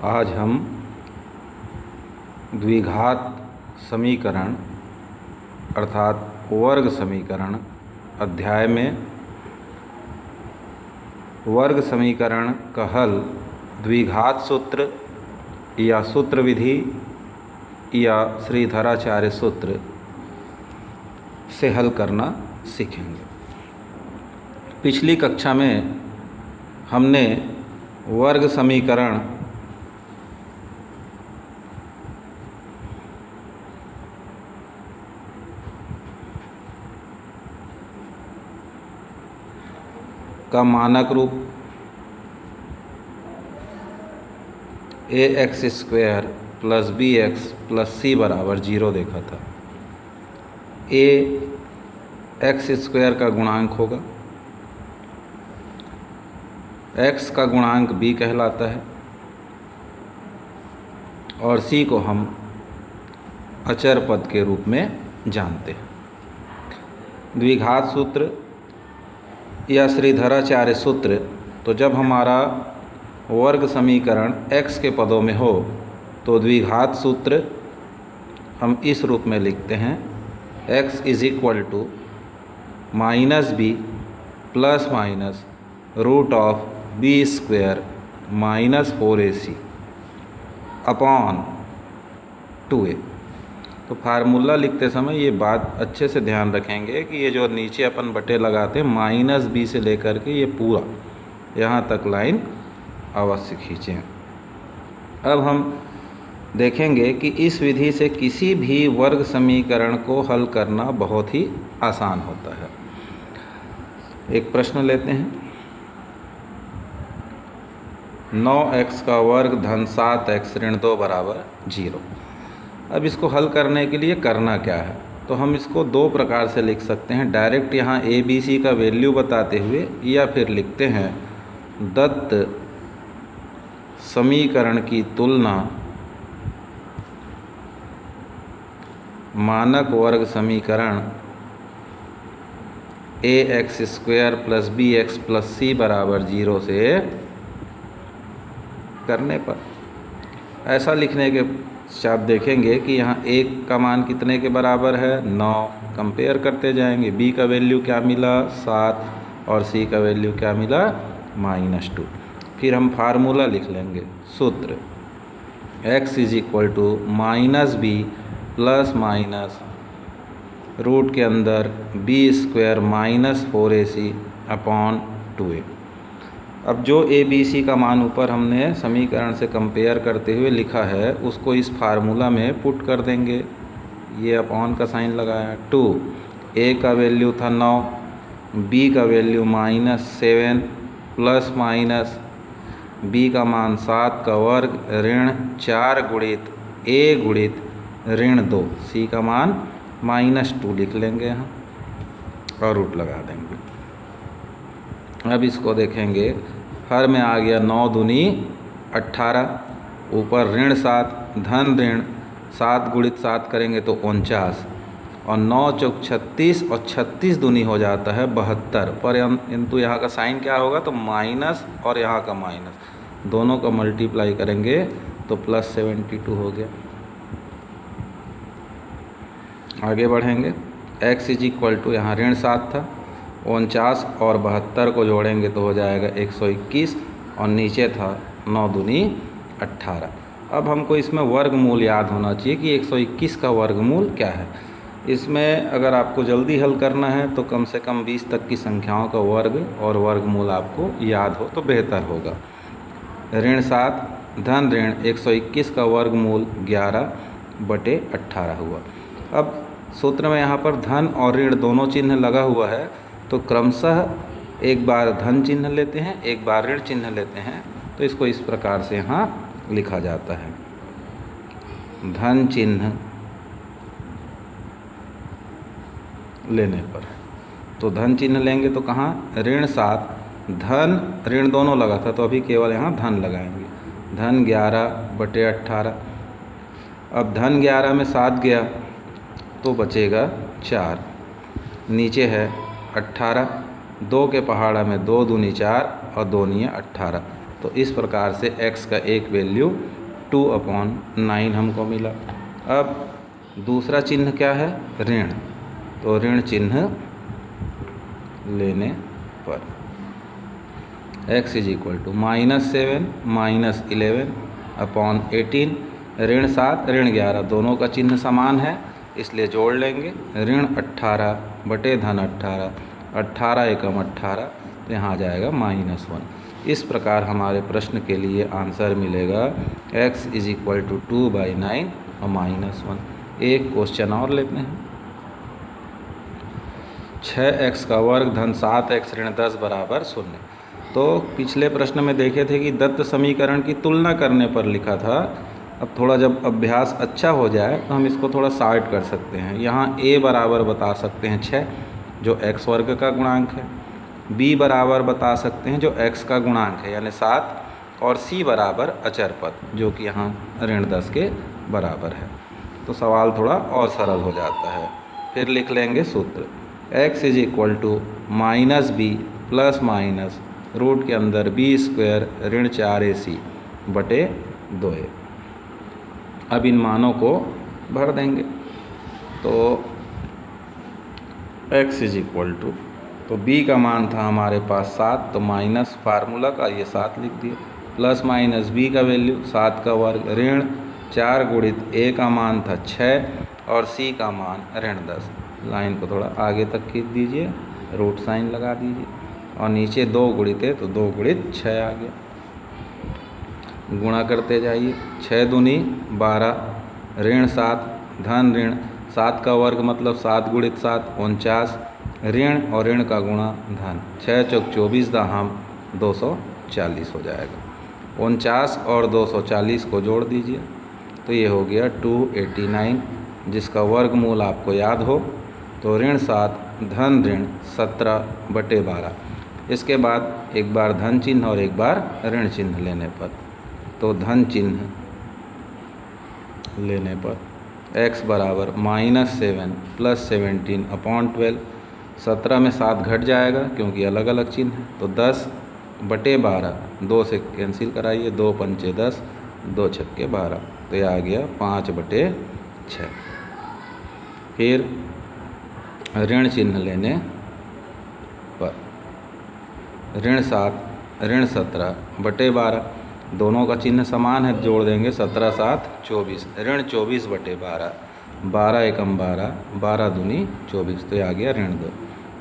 आज हम द्विघात समीकरण अर्थात वर्ग समीकरण अध्याय में वर्ग समीकरण का हल द्विघात सूत्र या सूत्र विधि या श्रीधराचार्य सूत्र से हल करना सीखेंगे। पिछली कक्षा में हमने वर्ग समीकरण का मानक रूप ax² + bx + c = 0 देखा था। a x² का गुणांक होगा, x का गुणांक b कहलाता है और c को हम अचर पद के रूप में जानते हैं। द्विघात सूत्र या श्रीधराचार्य सूत्र, तो जब हमारा वर्ग समीकरण x के पदों में हो तो द्विघात सूत्र हम इस रूप में लिखते हैं: x = -b ± √b² - 4ac upon 2a। तो फार्मूला लिखते समय ये बात अच्छे से ध्यान रखेंगे कि ये जो नीचे अपन बटे लगाते हैं -b से लेकर के ये पूरा यहाँ तक लाइन अवश्य खींचें। अब हम देखेंगे कि इस विधि से किसी भी वर्ग समीकरण को हल करना बहुत ही आसान होता है। एक प्रश्न लेते हैं: 9x² - 7x - 2 = 0। अब इसको हल करने के लिए करना क्या है, तो हम इसको दो प्रकार से लिख सकते हैं। डायरेक्ट यहाँ a b c का वैल्यू बताते हुए, या फिर लिखते हैं दत्त समीकरण की तुलना मानक वर्ग समीकरण ax² + bx + c = 0 से करने पर। ऐसा लिखने के आप देखेंगे कि यहाँ a का मान कितने के बराबर है, 9। कंपेयर करते जाएंगे, b का वैल्यू क्या मिला, 7, और c का वैल्यू क्या मिला, -2। फिर हम फार्मूला लिख लेंगे, सूत्र x = -b ± रूट के अंदर b² - 4ac अपॉन 2a। अब जो a b c का मान ऊपर हमने समीकरण से कंपेयर करते हुए लिखा है, उसको इस फार्मूला में पुट कर देंगे। ये अपॉन का साइन लगाया, 2। a का वैल्यू था 9, b का वैल्यू -7 ± b का मान 7 का वर्ग ऋण 4 गुणित a गुणित ऋण 2, c का मान -2 लिख लेंगे यहाँ और रूट लगा देंगे। अब इसको देखेंगे, हर में आ गया 9 दूनी 18, ऊपर ऋण 7 धन ऋण 7 गुणित 7 करेंगे तो 49, और 9 चौक 36 और 36 दूनी हो जाता है 72। पर किंतु यहाँ का साइन क्या होगा, तो माइनस और यहाँ का माइनस, दोनों का मल्टीप्लाई करेंगे तो +72 हो गया। आगे बढ़ेंगे, x = यहाँ ऋण 7 था, 49 और 72 को जोड़ेंगे तो हो जाएगा 121, और नीचे था 9 दूनी 18। अब हमको इसमें वर्गमूल याद होना चाहिए कि 121 का वर्गमूल क्या है। इसमें अगर आपको जल्दी हल करना है तो कम से कम 20 तक की संख्याओं का वर्ग और वर्गमूल आपको याद हो तो बेहतर होगा। ऋण 7 धन ऋण 121 का वर्गमूल 11/18 हुआ। अब सूत्र में यहाँ पर धन और ऋण दोनों चिन्ह लगा हुआ है, तो क्रमशः एक बार धन चिन्ह लेते हैं, एक बार ऋण चिन्ह लेते हैं। तो इसको इस प्रकार से यहाँ लिखा जाता है: धन चिन्ह लेने पर, तो धन चिन्ह लेंगे तो कहाँ, ऋण 7 धन ऋण दोनों लगा था, तो अभी केवल यहाँ धन लगाएंगे। धन 11/18। अब धन 11 में 7 गया तो बचेगा 4, नीचे है 18, 2 के पहाड़ा में 2 दूनी 4 और 2 × 18, तो इस प्रकार से x का एक वैल्यू 2/9 हमको मिला। अब दूसरा चिन्ह क्या है? ऋण। तो ऋण चिन्ह लेने पर x = -7 -11/18 ऋण 7 ऋण 11 दोनों का चिन्ह समान है, इसलिए जोड़ लेंगे। ऋण 18 बटे धन 18, 18 एकम 18, तो यहाँ आ जाएगा -1। इस प्रकार हमारे प्रश्न के लिए आंसर मिलेगा x = 2/9 और -1। एक क्वेश्चन और लेते हैं। 6x का वर्ग धन 7x ऋण 10 बराबर 0। तो पिछले प्रश्न में देखे थे कि दत्त समीकरण की तुलना करने पर लिखा था। अब थोड़ा जब अभ्यास अच्छा हो जाए तो हम इसको थोड़ा सॉर्ट कर सकते हैं। यहाँ a बराबर बता सकते हैं 6 जो x वर्ग का गुणांक है, b बराबर बता सकते हैं जो x का गुणांक है यानी 7, और c बराबर अचर पद जो कि यहाँ ऋण 10 के बराबर है। तो सवाल थोड़ा और सरल हो जाता है। फिर लिख लेंगे सूत्र x = -b plus minus root के अंदर b² ऋण 4ac बटे 2a। अब इन मानों को भर देंगे। तो x = तो b का मान था हमारे पास 7, तो माइनस फार्मूला का ये 7 लिख दिए, प्लस माइनस b का वैल्यू 7 का वर्ग ऋण 4 गुणित a का मान था 6 और c का मान ऋण 10। लाइन को थोड़ा आगे तक खींच दीजिए, रूट साइन लगा दीजिए और नीचे 2 गुणित है तो 2 गुणित 6 आ गया। गुणा करते जाइए, 6 दूनी 12 ऋण 7 धन ऋण 7 का वर्ग मतलब 7 गुणित 7 49 ऋण और ऋण का गुणा धन 6 चौक 24 दाहम 240 हो जाएगा। 49 और 240 को जोड़ दीजिए तो ये हो गया 289 जिसका वर्गमूल आपको याद हो तो ऋण 7 धन ऋण 17/12। इसके बाद एक बार धन चिन्ह और एक बार ऋण चिन्ह लेने पर, तो धन चिन्ह लेने पर x बराबर -7 + 17/12। 17 में 7 घट जाएगा क्योंकि अलग अलग चिन्ह है, तो 10/12 2 से कैंसिल कराइए, 2 पंचे 10 2 छक्के 12, तो यह आ गया 5/6। फिर ऋण चिन्ह लेने पर ऋण 7 ऋण 17/12 दोनों का चिन्ह समान है, जोड़ देंगे 17 7 24 ऋण 24/12, 12 एकम 12, 12 दूनी 24, तो आ गया ऋण 2।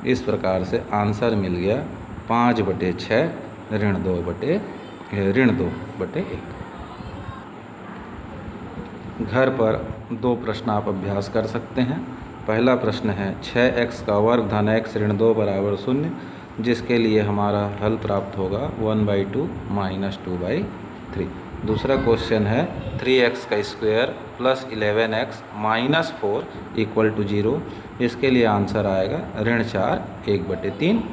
इस प्रकार से आंसर मिल गया 5/6 ऋण 2/1। घर पर 2 प्रश्न आप अभ्यास कर सकते हैं। पहला प्रश्न है 6x का वर्ग धन x ऋण 2 बराबर 0, जिसके लिए हमारा हल प्राप्त होगा 1/2 -2/3। दूसरा क्वेश्चन है 3x² + 11x - 4 = 0, इसके लिए आंसर आएगा ऋण 4 1/3